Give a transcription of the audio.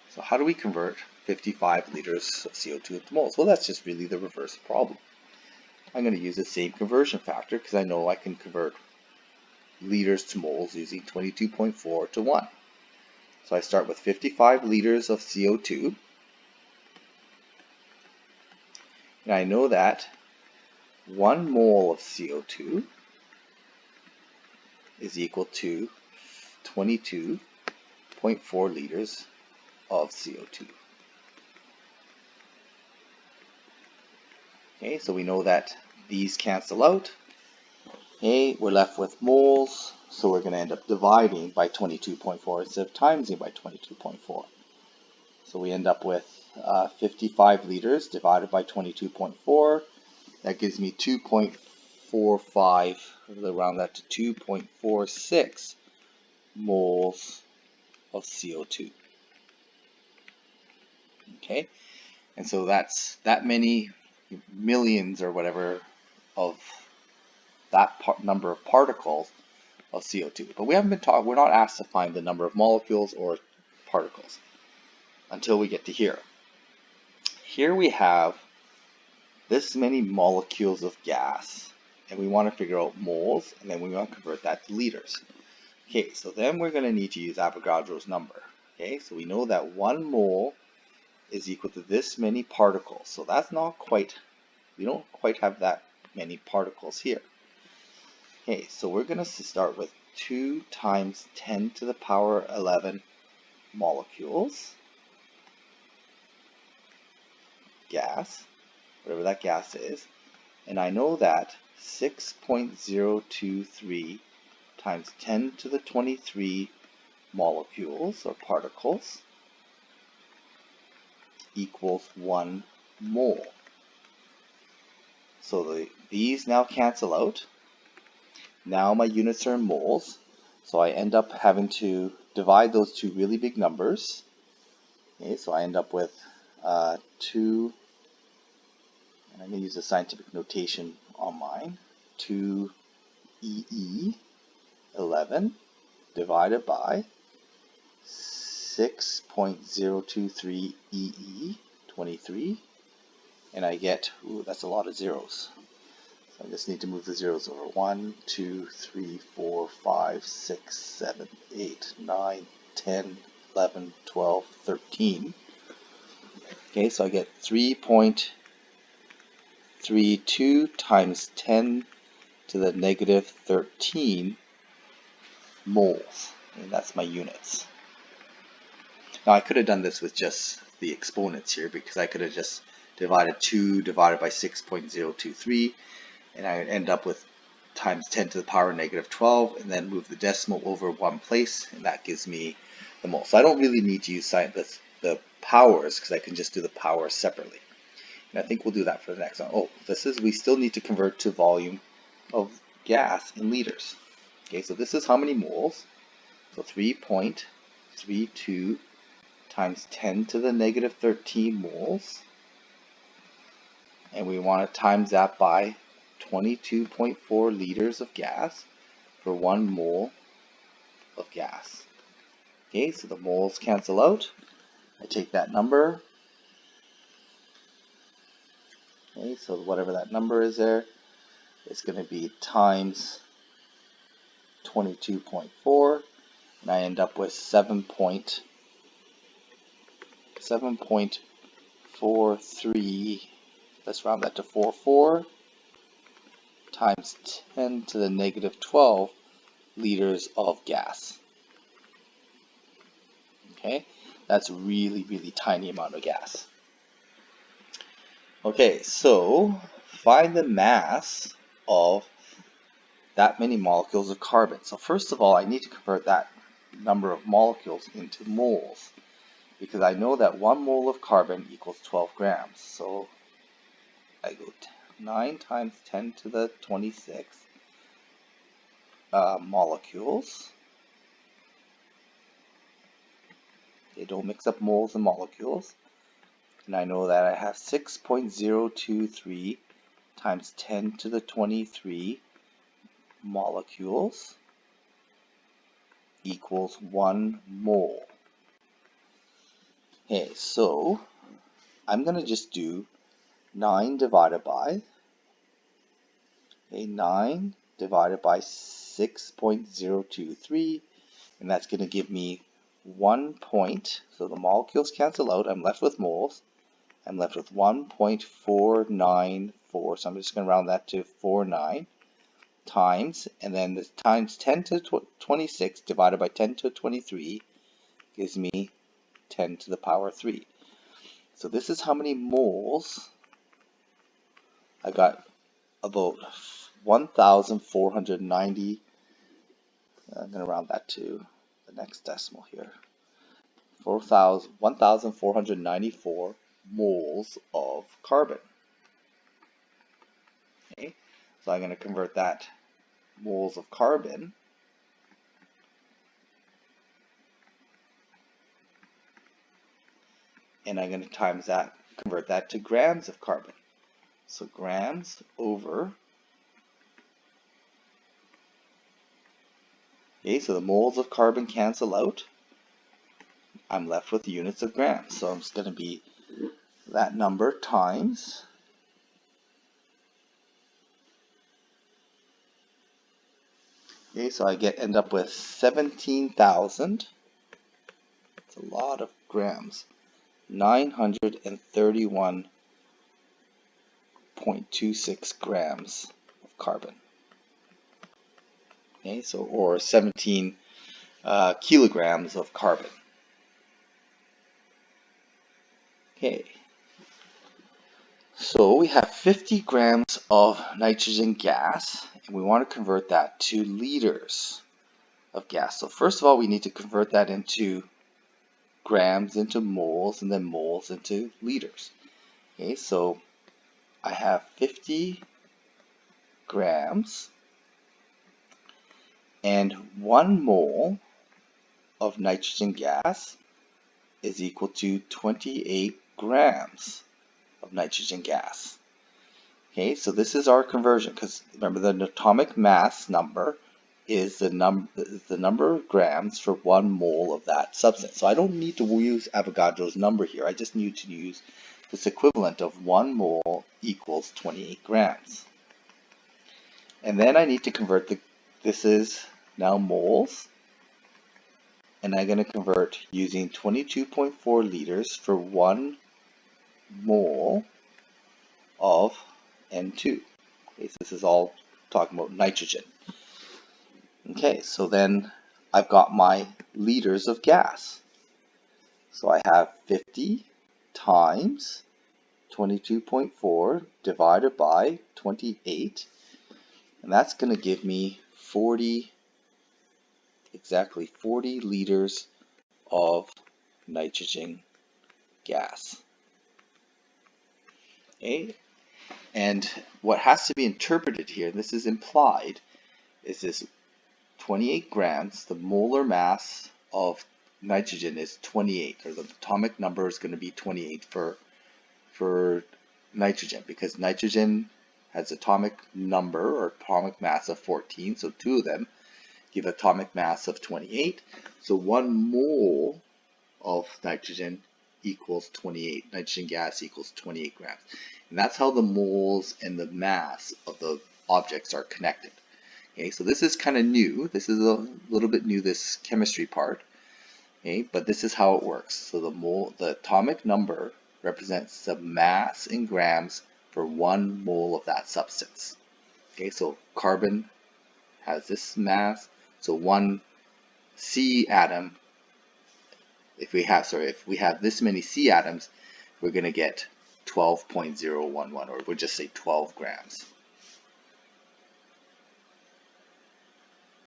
So how do we convert 55 liters of CO2 into moles? Well, that's just really the reverse problem. I'm going to use the same conversion factor because I know I can convert liters to moles using 22.4 to 1. So I start with 55 liters of CO2. And I know that 1 mole of CO2 is equal to 22.4 liters of CO2. Okay, so we know that these cancel out. Okay, we're left with moles, so we're going to end up dividing by 22.4 instead of timesing by 22.4. So we end up with 55 liters divided by 22.4. That gives me 2.45, we'll round that to 2.46 moles of CO2. Okay, and so that's that many millions or whatever of that number of particles of CO2. But we haven't been we're not asked to find the number of molecules or particles until we get to here. Here we have this many molecules of gas, and we want to figure out moles, and then we want to convert that to liters. Okay, so then we're going to need to use Avogadro's number. Okay, so we know that 1 mole is equal to this many particles. So that's not quite, we don't quite have that many particles here. Okay, so we're going to start with 2 times 10 to the power 11 molecules, gas, whatever that gas is, and I know that 6.023 times 10 to the 23 molecules or particles equals 1 mole. So these now cancel out. Now my units are in moles, so I end up having to divide those two really big numbers. Okay, so I end up with 2, and I'm going to use a scientific notation on mine, 2 EE 11 divided by 6.023 EE 23, and I get, ooh, that's a lot of zeros. So I just need to move the zeros over. 1, 2, 3, 4, 5, 6, 7, 8, 9, 10, 11, 12, 13. Okay, so I get 3.32 times 10 to the negative 13 moles, and that's my units. Now I could have done this with just the exponents here, because I could have just divided 2 divided by 6.023, and I would end up with times 10 to the power negative 12, and then move the decimal over one place, and that gives me the mole. So I don't really need to use the powers, because I can just do the powers separately. And I think we'll do that for the next one. Oh, we still need to convert to volume of gas in liters. Okay, so this is how many moles. So 3.32 times 10 to the negative 13 moles. And we want to times that by 22.4 liters of gas for 1 mole of gas. Okay, so the moles cancel out. I take that number. Okay, so whatever that number is there, it's going to be times 22.4, and I end up with 7.43, let's round that to 44, times 10 to the negative 12 liters of gas. Okay, that's really, really tiny amount of gas. Okay, so find the mass of that many molecules of carbon. So first of all, I need to convert that number of molecules into moles, because I know that 1 mole of carbon equals 12 grams. So I go 9 times 10 to the 26 molecules. They don't mix up moles and molecules. And I know that I have 6.023 times 10 to the 23 molecules equals 1 mole. Okay, so I'm going to just do 9 divided by, 9 divided by 6.023, and that's going to give me 1 point. So the molecules cancel out. I'm left with moles. I'm left with 1.494. So I'm just going to round that to 49 times, and then this times 10 to 26 divided by 10 to 23 gives me 10 to the power 3. So this is how many moles. I got about 1,490. I'm going to round that to the next decimal here. 1,494 moles of carbon. Okay, so I'm going to convert that moles of carbon and I'm going to times that, convert that to grams of carbon. So grams over, okay, so the moles of carbon cancel out. I'm left with units of grams. So it's going to be that number times okay, so I end up with 17,000. It's a lot of grams. 931.26 grams of carbon. Okay, so or 17 kilograms of carbon. Okay, so we have 50 grams of nitrogen gas, and we want to convert that to liters of gas. So first of all, we need to convert that into grams into moles, and then moles into liters. Okay, so I have 50 grams, and 1 mole of nitrogen gas is equal to 28 grams of nitrogen gas. Okay, so this is our conversion, because remember the atomic mass number is the number of grams for 1 mole of that substance. So I don't need to use Avogadro's number here. I just need to use this equivalent of 1 mole equals 28 grams. And then I need to convert this is now moles, and I'm going to convert using 22.4 liters for 1 mole of N2. Okay, so this is all talking about nitrogen. Okay, so then I've got my liters of gas. So I have 50 times 22.4 divided by 28, and that's going to give me exactly 40 liters of nitrogen gas. Okay, and what has to be interpreted here, this is implied, is this 28 grams, the molar mass of nitrogen is 28, or the atomic number is going to be 28 for nitrogen, because nitrogen has atomic number or atomic mass of 14, so 2 of them give atomic mass of 28. So 1 mole of nitrogen equals 28, nitrogen gas equals 28 grams. And that's how the moles and the mass of the objects are connected. Okay, so this is kind of new. This is a little bit new, this chemistry part. Okay, but this is how it works. So the atomic number represents the mass in grams for 1 mole of that substance. Okay, so carbon has this mass. So 1 C atom, if we have this many C atoms, we're going to get 12.011, or we'll just say 12 grams.